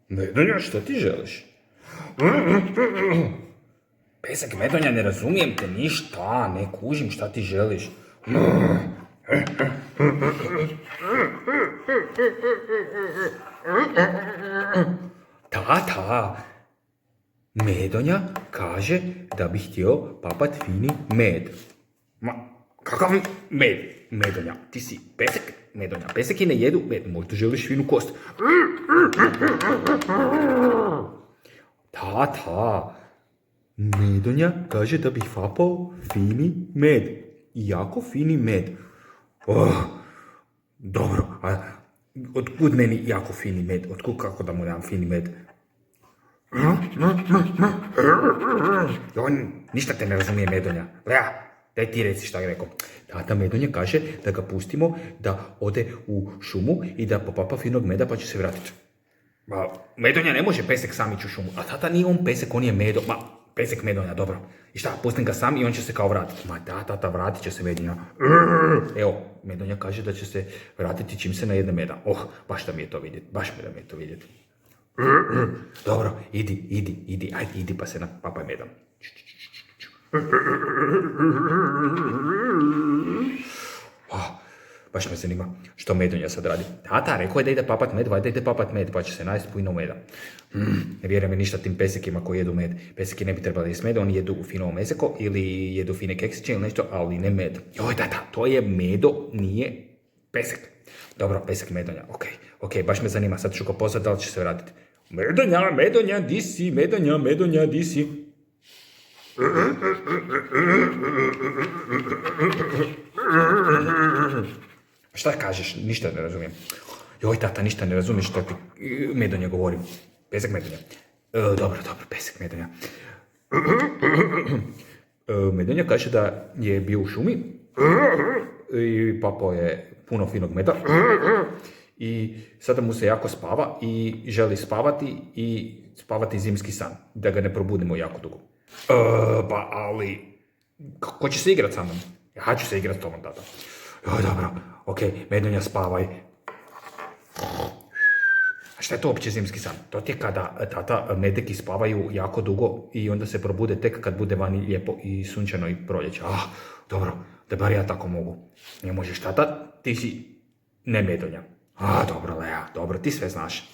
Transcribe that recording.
Medonja, šta ti želiš? Pesak, Medonja, ne razumijem te ništa, ne kužim šta ti želiš. Tata, Medonja kaže da bi htio papat fini med. Ma, kakav med? Medonja, ti si pesek? Medonja, peseki ne jedu med, možda želiš finu kost. Tata, Medonja kaže da bi fapao fini med. Jako fini med. Dobro, a otkud meni jako fini med? Otkud kako da mu dam fini med? Ništa te ne razumije, Medonja. Lea, daj ti reci šta je rekao. Tata, Medonja kaže da ga pustimo da ode u šumu i da popapa finog meda pa će se vratiti. Medonja ne može pesek sam ići u šumu, a tata nije on pesek, on je Medo. Pesek Medonja, dobro. I šta, pustim ga sam i on će se kao vratiti. Tata, vratit će se Medonja. Evo, Medonja kaže da će se vratiti čim se najedne meda. Baš da mi je to vidjeti, Dobro, idi, ajde, idi pa se napapaj medom. Baš me zanima što Medonja sad radi. Tata, rekao je da ide papat med, valjda ide papat med, pa će se najesti puno meda. Ne vjerujem mi ništa tim pesekima koji jedu med. Peseki ne bi trebali jesti med, oni jedu fino meseko ili jedu fine keksiće ili nešto, ali ne med. Joj, tata, to je medo, nije pesek. Dobro, pesek Medonja, okej, baš me zanima, sad ću ga pozvati da li će se vratiti. Medonja, di si, Medonja, di si? Šta kažeš? Ništa ne razumijem. Joj, tata, ništa ne razumiješ što ti Medonja govori. Pesek Medonja. Dobro, pesek Medonja. Medonja kaže da je bio u šumi i papao je puno finog meda i sada mu se jako spava i želi spavati zimski san, da ga ne probudimo jako dugo. Ali, ko će se igrat sa mnom? Ja ću se igrat s tobom, tata. Dobro, Medonja, spavaj. A šta je to uopće zimski san? To ti je kada tata medeki spavaju jako dugo i onda se probude tek kad bude vani lijepo i sunčano i proljeće. Dobro, da bar ja tako mogu. Ne možeš, tata, ti si ne Medonja. Dobro, Lea, dobro, ti sve znaš.